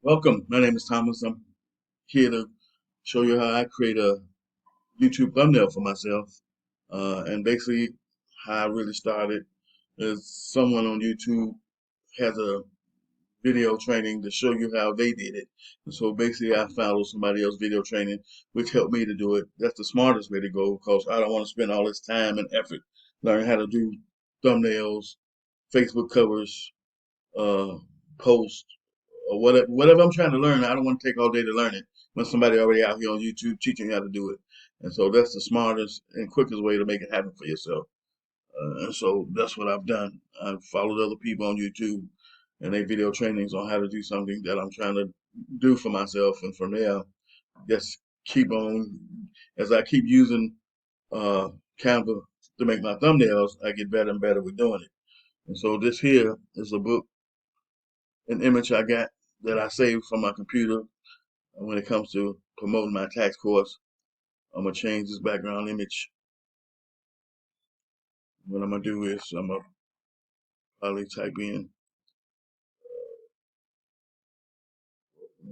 Welcome. My name is Thomas. I'm here to show you how I create a YouTube thumbnail for myself. And basically, how I really started is someone on YouTube has a video training to show you how they did it. And so basically, I followed somebody else's video training, which helped me to do it. That's the smartest way to go because I don't want to spend all this time and effort learning how to do thumbnails, Facebook covers, uh, posts, or whatever I'm trying to learn. I don't want to take all day to learn it when somebody already out here on YouTube teaching you how to do it. And so that's the smartest and quickest way to make it happen for yourself. And so that's what I've done. I've followed other people on YouTube and they video trainings on how to do something that I'm trying to do for myself. And from there, just keep on, as I keep using uh, Canva to make my thumbnails, I get better and better with doing it. And so this here is a book, an image I got that I saved from my computer when it comes to promoting my tax course. I'm gonna change this background image. What I'm gonna do is I'm gonna probably type in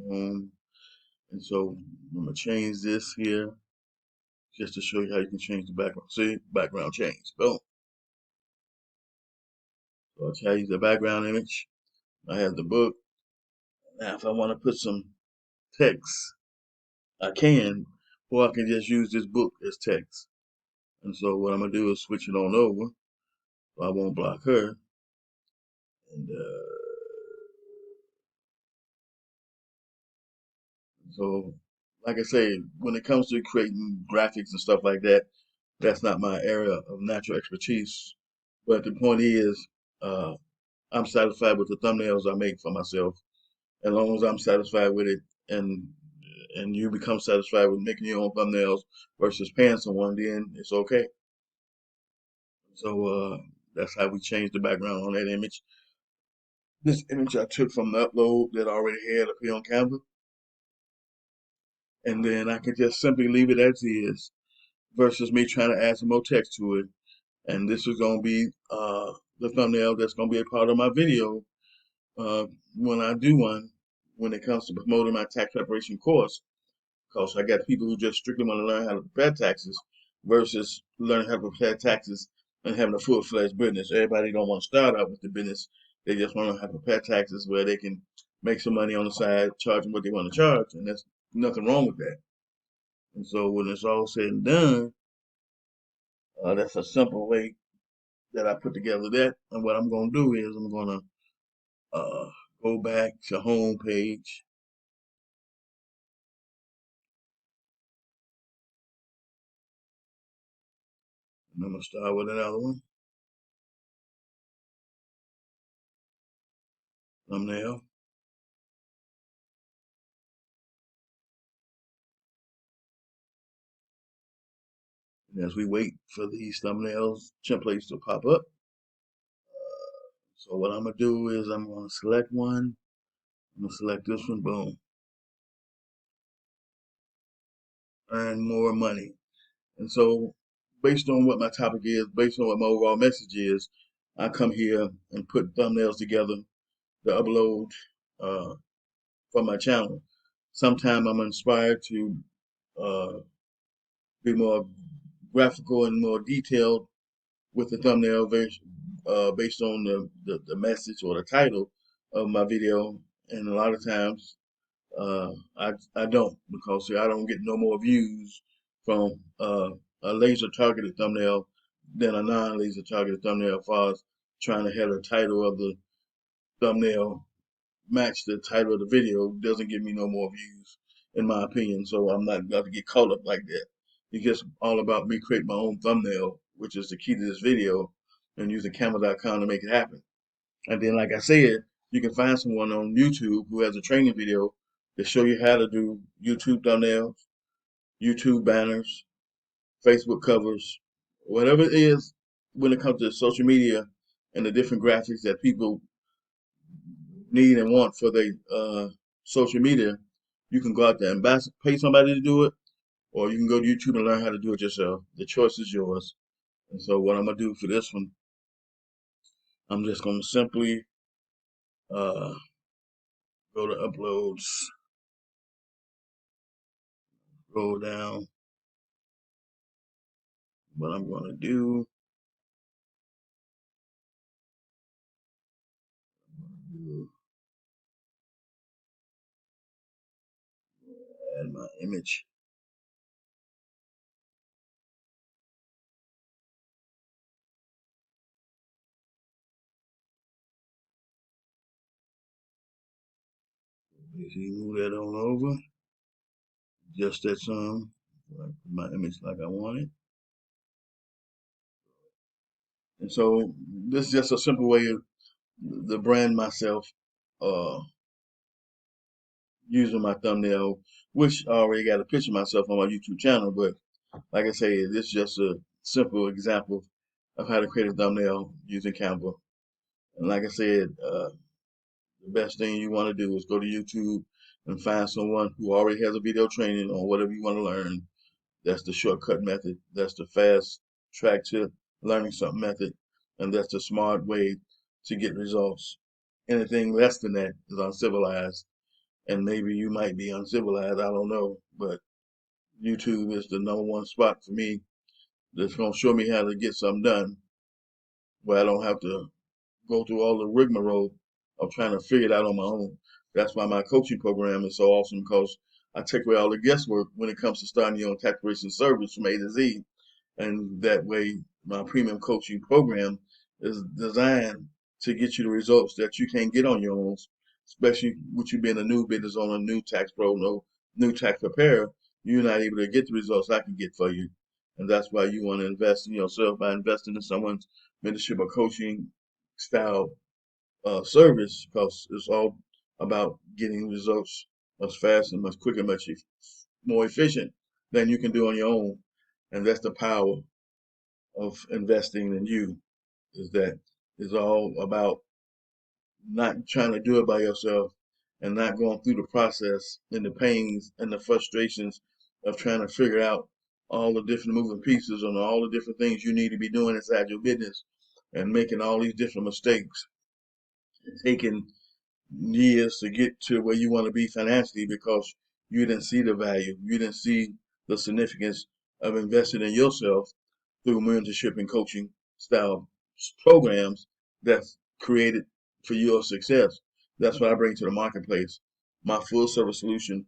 home, and so I'm gonna change this here just to show you how you can change the background. See, background change. Boom. So I'll change the background image. I have the book. Now, if I want to put some text, I can, or I can just use this book as text. And so what I'm gonna do is switch it on over. So I won't block her. And so, like I say, when it comes to creating graphics and stuff like that, that's not my area of natural expertise. But the point is, uh, I'm satisfied with the thumbnails I make for myself. As long as I'm satisfied with it, and and you become satisfied with making your own thumbnails versus paying someone, then it's okay. So that's how we changed the background on that image. This image I took from the upload that I already had up here on Canva, and then I can just simply leave it as is versus me trying to add some more text to it. And this is going to be the thumbnail that's going to be a part of my video uh, when I do one when it comes to promoting my tax preparation course. Because I got people who just strictly want to learn how to prepare taxes versus learning how to prepare taxes and having a full-fledged business. Everybody don't want to start out with the business. They just want to have to prepare taxes where they can make some money on the side, charge them what they want to charge, and there's nothing wrong with that. And so when it's all said and done, that's a simple way that I put together that. And what I'm going to do is I'm going to go back to home page. And I'm going to start with another one, thumbnail. And as we wait for these thumbnails templates to pop up, so what I'm going to do is I'm going to select one. I'm going to select this one, boom. Earn more money. And so based on what my topic is, based on what my overall message is, I come here and put thumbnails together to upload uh, for my channel. Sometimes I'm inspired to uh, be more graphical and more detailed with the thumbnail based on the message or the title of my video. And a lot of times I don't because see, I don't get no more views from a laser targeted thumbnail than a non-laser targeted thumbnail as far as trying to have the title of the thumbnail match the title of the video doesn't give me no more views, in my opinion. So I'm not about to get caught up like that. It's just all about me creating my own thumbnail, which is the key to this video, and using Canva.com to make it happen. And then, like I said, you can find someone on YouTube who has a training video to show you how to do YouTube thumbnails, YouTube banners, Facebook covers, whatever it is when it comes to social media and the different graphics that people need and want for their social media, you can go out there and pay somebody to do it, or you can go to YouTube and learn how to do it yourself. The choice is yours. And so, what I'm gonna do for this one, I'm just gonna simply uh, Go to uploads, scroll down. What I'm going to do, add my image. Basically move that on over. Just that some. My image like I want it. And so this is just a simple way to brand myself using my thumbnail, which I already got a picture of myself on my YouTube channel. But like I say, this is just a simple example of how to create a thumbnail using Canva. And like I said, the best thing you want to do is go to YouTube and find someone who already has a video training on whatever you want to learn. That's the shortcut method. That's the fast track to learning something method. And that's the smart way to get results. Anything less than that is uncivilized. And maybe you might be uncivilized, I don't know. But YouTube is the #1 spot for me that's going to show me how to get something done where I don't have to go through all the rigmarole of trying to figure it out on my own. That's why my coaching program is so awesome, because I take away all the guesswork when it comes to starting your own tax preparation service from A to Z. And that way, my premium coaching program is designed to get you the results that you can't get on your own, especially with you being a new business owner, new tax pro, no new tax preparer. You're not able to get the results I can get for you. And that's why you want to invest in yourself by investing in someone's mentorship or coaching style service, because it's all about getting results much faster, much quicker, much more efficient than you can do on your own. And that's the power of investing in you, is that it's all about not trying to do it by yourself and not going through the process and the pains and the frustrations of trying to figure out all the different moving pieces on all the different things you need to be doing inside your business, and making all these different mistakes, taking years to get to where you want to be financially because you didn't see the value, you didn't see the significance of investing in yourself through mentorship and coaching style programs that's created for your success. That's what I bring to the marketplace. My full service solution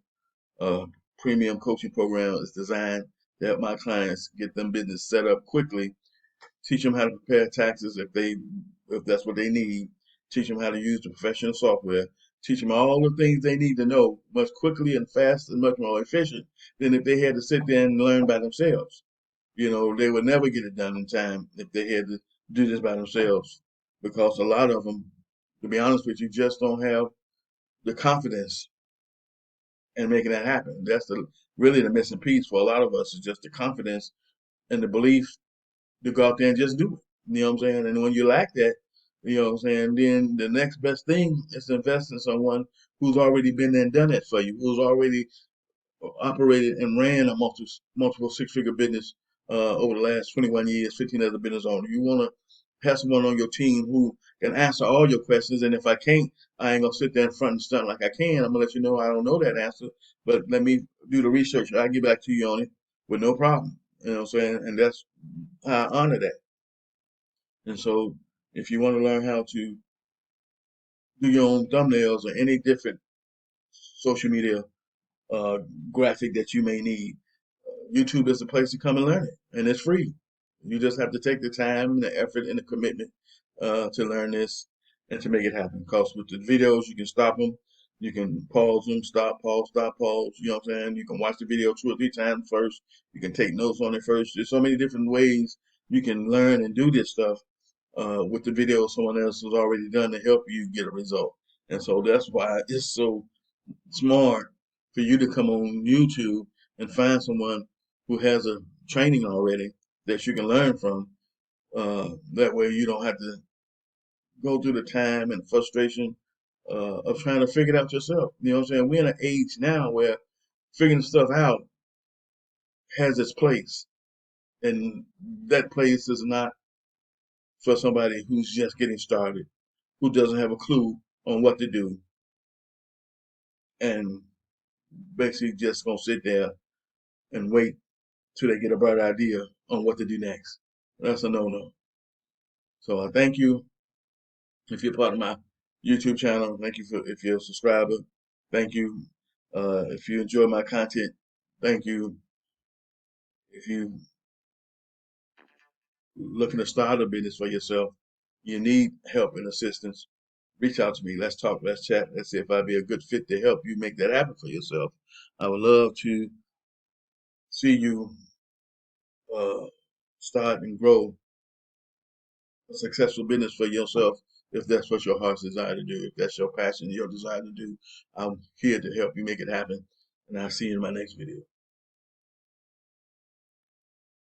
uh, premium coaching program is designed to help my clients get them business set up quickly, teach them how to prepare taxes if that's what they need, teach them how to use the professional software, teach them all the things they need to know much quickly and fast and much more efficient than if they had to sit there and learn by themselves. You know, they would never get it done in time if they had to do this by themselves, because a lot of them, to be honest with you, just don't have the confidence in making that happen. That's really the missing piece for a lot of us, is just the confidence and the belief to go out there and just do it. You know what I'm saying? And when you lack that, you know what I'm saying, then the next best thing is to invest in someone who's already been there and done it for you, who's already operated and ran a multiple six-figure business over the last 21 years, 15 as a business owner. You want to have someone on your team who can answer all your questions. And if I can't, I ain't gonna sit there in front and stunt like I can. I'm gonna let you know I don't know that answer, but let me do the research. I'll get back to you on it with no problem. You know what I'm saying? And that's how I honor that. And so if you want to learn how to do your own thumbnails or any different social media uh, graphic that you may need, YouTube is the place to come and learn it, and it's free. You just have to take the time, the effort, and the commitment to learn this and to make it happen. Because with the videos, you can stop them, you can pause them, stop, pause, stop, pause. You know what I'm saying? You can watch the video 2 or 3 times first. You can take notes on it first. There's so many different ways you can learn and do this stuff with the video someone else has already done to help you get a result. And so that's why it's so smart for you to come on YouTube and find someone who has a training already that you can learn from. That way you don't have to go through the time and frustration of trying to figure it out yourself. You know what I'm saying? We're in an age now where figuring stuff out has its place. And that place is not for somebody who's just getting started, who doesn't have a clue on what to do. and basically just gonna sit there and wait till they get a bright idea on what to do next. That's a no-no. So I thank you if you're part of my YouTube channel. Thank you if you're a subscriber. Thank you. If you enjoy my content, thank you. If you looking to start a business for yourself, you need help and assistance, reach out to me. Let's talk, let's chat, let's see if I'd be a good fit to help you make that happen for yourself. I would love to see you uh, start and grow a successful business for yourself if that's what your heart's desire to do. If that's your passion, your desire to do, I'm here to help you make it happen. And I'll see you in my next video.